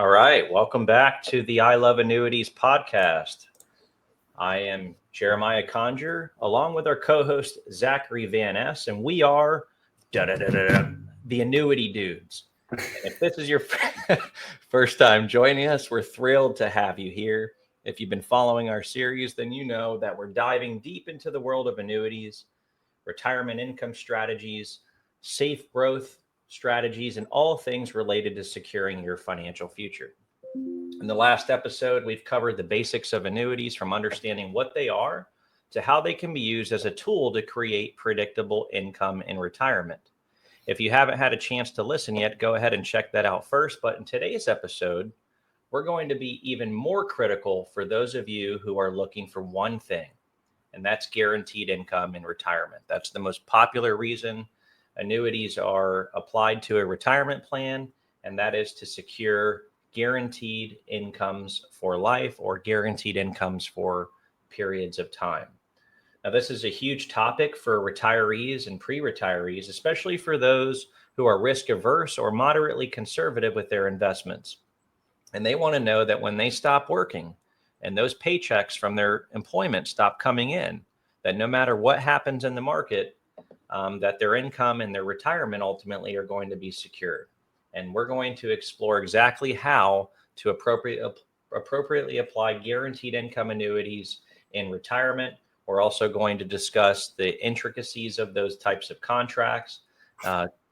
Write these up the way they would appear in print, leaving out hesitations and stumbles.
All right. Welcome back to the I Love Annuities podcast. I am Jeremiah Conjure, along with our co-host Zachary Van Ness, and we are the Annuity Dudes. And if this is your first time joining us, we're thrilled to have you here. If you've been following our series, then you know that we're diving deep into the world of annuities, retirement income strategies, safe growth strategies, and all things related to securing your financial future. In the last episode, we've covered the basics of annuities, from understanding what they are to how they can be used as a tool to create predictable income in retirement. If you haven't had a chance to listen yet, go ahead and check that out first. But in today's episode, we're going to be even more critical for those of you who are looking for one thing, and that's guaranteed income in retirement. That's the most popular reason annuities are applied to a retirement plan, and that is to secure guaranteed incomes for life or guaranteed incomes for periods of time. Now, this is a huge topic for retirees and pre-retirees, especially for those who are risk averse or moderately conservative with their investments. And they want to know that when they stop working and those paychecks from their employment stop coming in, that no matter what happens in the market, that their income and their retirement ultimately are going to be secured. And we're going to explore exactly how to appropriately apply guaranteed income annuities in retirement. We're also going to discuss the intricacies of those types of contracts,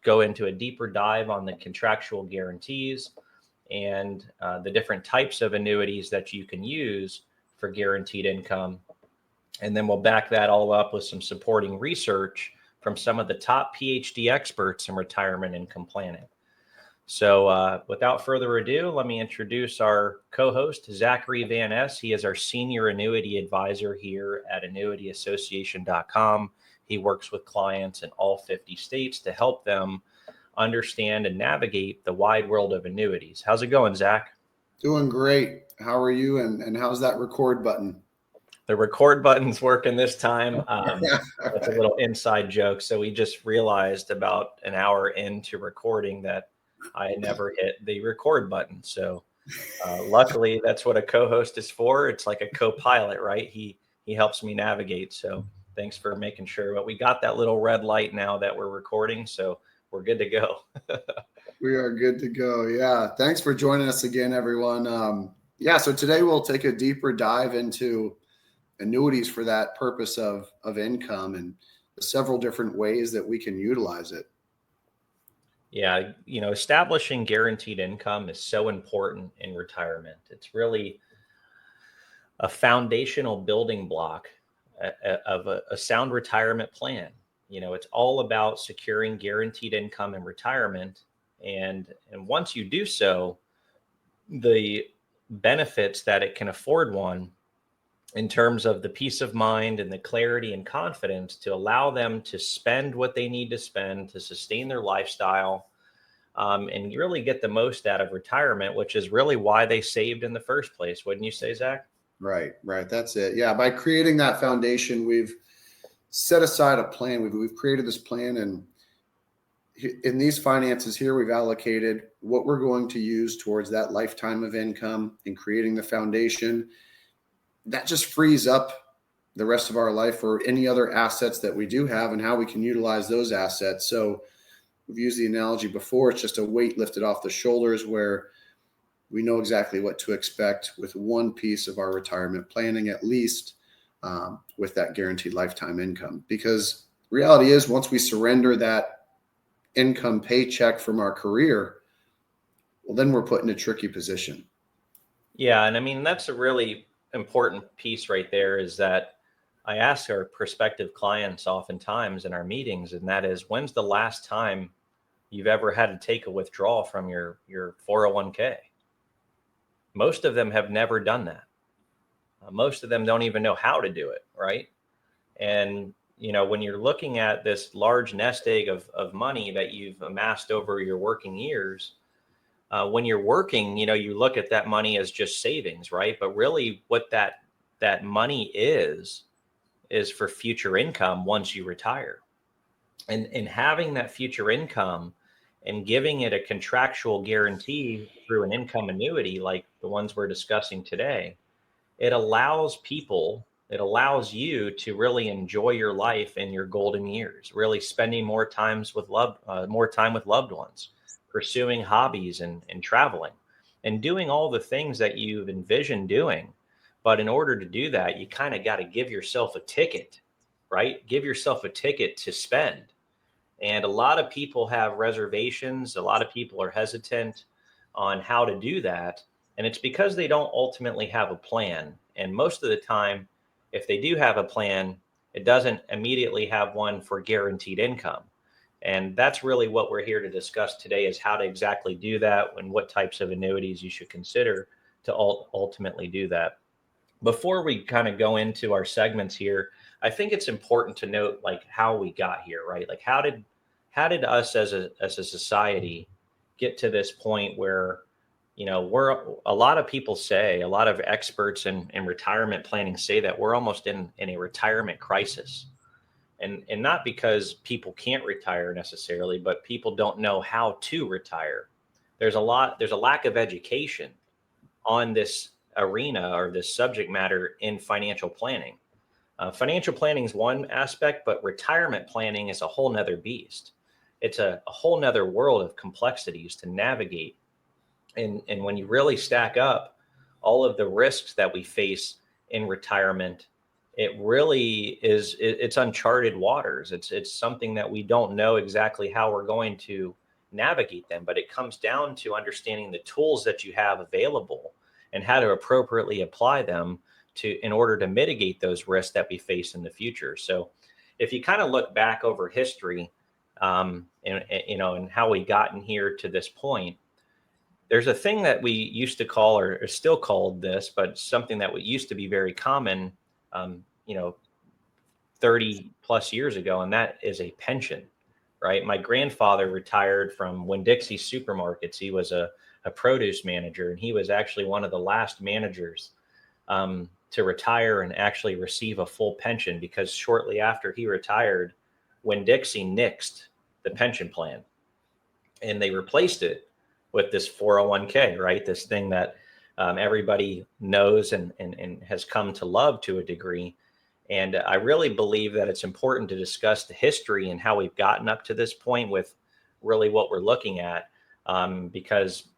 go into a deeper dive on the contractual guarantees and the different types of annuities that you can use for guaranteed income. And then we'll back that all up with some supporting research from some of the top PhD experts in retirement income planning. So without further ado, let me introduce our co-host, Zachary Van Ness. He is our senior annuity advisor here at AnnuityAssociation.com. He works with clients in all 50 states to help them understand and navigate the wide world of annuities. How's it going, Zach? Doing great. How are you? And how's that record button? The record button's working this time. That's a little inside joke. So we just realized about an hour into recording that I never hit the record button. So luckily, that's what a co-host is for. It's like a co-pilot, right? He helps me navigate. So thanks for making sure. But we got that little red light now that we're recording. So we're good to go. We are good to go. Yeah. Thanks for joining us again, everyone. So today we'll take a deeper dive into annuities for that purpose of income and the several different ways that we can utilize it. Yeah, establishing guaranteed income is so important in retirement. It's really a foundational building block of a sound retirement plan. It's all about securing guaranteed income in retirement. And once you do so, the benefits that it can afford one in terms of the peace of mind and the clarity and confidence to allow them to spend what they need to spend to sustain their lifestyle, and really get the most out of retirement, which is really why they saved in the first place. Wouldn't you say, Zach? Right. That's it. Yeah. By creating that foundation, we've set aside a plan. We've created this plan, and in these finances here, we've allocated what we're going to use towards that lifetime of income and creating the foundation. That just frees up the rest of our life for any other assets that we do have and how we can utilize those assets. So we've used the analogy before. It's just a weight lifted off the shoulders where we know exactly what to expect with one piece of our retirement planning, at least with that guaranteed lifetime income. Because reality is, once we surrender that income paycheck from our career, well, then we're put in a tricky position. Yeah. And I mean, that's a really important piece right there, is that I ask our prospective clients oftentimes in our meetings, and that is, when's the last time you've ever had to take a withdrawal from your 401k? Most of them have never done that. Most of them don't even know how to do it, right? And when you're looking at this large nest egg of money that you've amassed over your working years, when you're working, you look at that money as just savings, right? But really what that money is for future income once you retire. And having that future income and giving it a contractual guarantee through an income annuity like the ones we're discussing today, it allows you to really enjoy your life in your golden years, really spending more time with loved ones, pursuing hobbies and traveling and doing all the things that you've envisioned doing. But in order to do that, you kind of got to give yourself a ticket, right? Give yourself a ticket to spend. And a lot of people have reservations. A lot of people are hesitant on how to do that. And it's because they don't ultimately have a plan. And most of the time, if they do have a plan, it doesn't immediately have one for guaranteed income. And that's really what we're here to discuss today, is how to exactly do that and what types of annuities you should consider to ultimately do that. Before we kind of go into our segments here, I think it's important to note like how we got here, right? Like how did us as a society get to this point where, we're, a lot of people say, a lot of experts in retirement planning say that we're almost in a retirement crisis. And not because people can't retire necessarily, but people don't know how to retire. There's a lack of education on this arena or this subject matter in financial planning. Financial planning is one aspect, but retirement planning is a whole nother beast. It's a whole nother world of complexities to navigate. And when you really stack up all of the risks that we face in retirement, it really is, it's uncharted waters. It's something that we don't know exactly how we're going to navigate them, but it comes down to understanding the tools that you have available and how to appropriately apply them in order to mitigate those risks that we face in the future. So if you kind of look back over history, and how we gotten here to this point, there's a thing that we used to call, or is still called this, but something that used to be very common, um, you know, 30 plus years ago, and that is a pension, right? My grandfather retired from Winn-Dixie Supermarkets. He was a produce manager, and he was actually one of the last managers to retire and actually receive a full pension, because shortly after he retired, Winn-Dixie nixed the pension plan and they replaced it with this 401k, right? This thing that everybody knows and has come to love to a degree. And I really believe that it's important to discuss the history and how we've gotten up to this point with really what we're looking at, because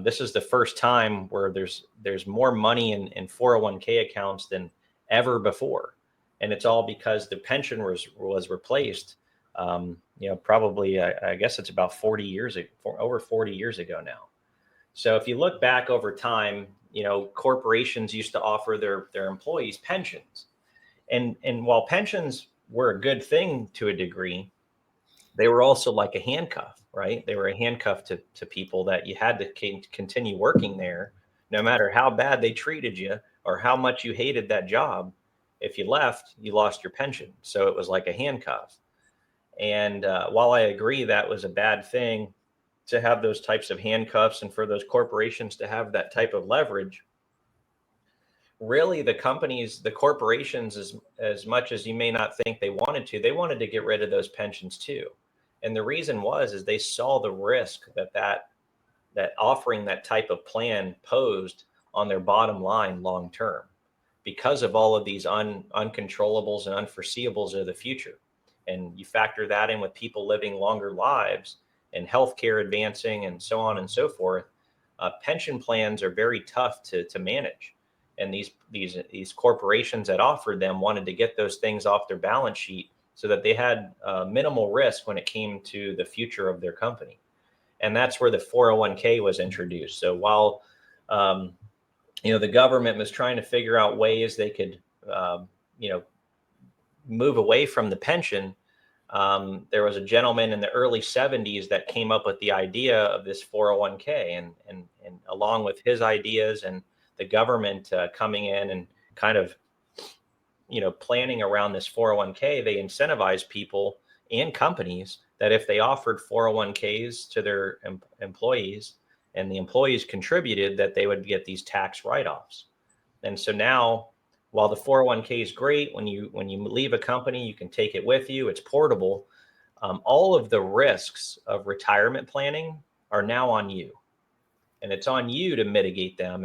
this is the first time where there's more money in 401k accounts than ever before, and it's all because the pension was replaced. Probably I guess it's about 40 years ago, over 40 years ago now. So if you look back over time, corporations used to offer their employees pensions. And while pensions were a good thing to a degree, they were also like a handcuff, right? They were a handcuff to people that you had to continue working there, no matter how bad they treated you or how much you hated that job. If you left, you lost your pension. So it was like a handcuff. And while I agree that was a bad thing to have those types of handcuffs and for those corporations to have that type of leverage, really the corporations, as much as you may not think they wanted to get rid of those pensions too. And the reason is they saw the risk that offering that type of plan posed on their bottom line long term, because of all of these uncontrollables and unforeseeables of the future. And you factor that in with people living longer lives and healthcare advancing and so on and so forth. Pension plans are very tough to manage. And these corporations that offered them wanted to get those things off their balance sheet so that they had minimal risk when it came to the future of their company. And that's where the 401k was introduced. So while the government was trying to figure out ways they could move away from the pension, there was a gentleman in the early 70s that came up with the idea of this 401k, and along with his ideas and the government coming in and kind of planning around this 401k, they incentivized people and companies that if they offered 401ks to their employees and the employees contributed, that they would get these tax write-offs. And so now, while the 401k is great, when you leave a company, you can take it with you, it's portable. all of the risks of retirement planning are now on you. And it's on you to mitigate them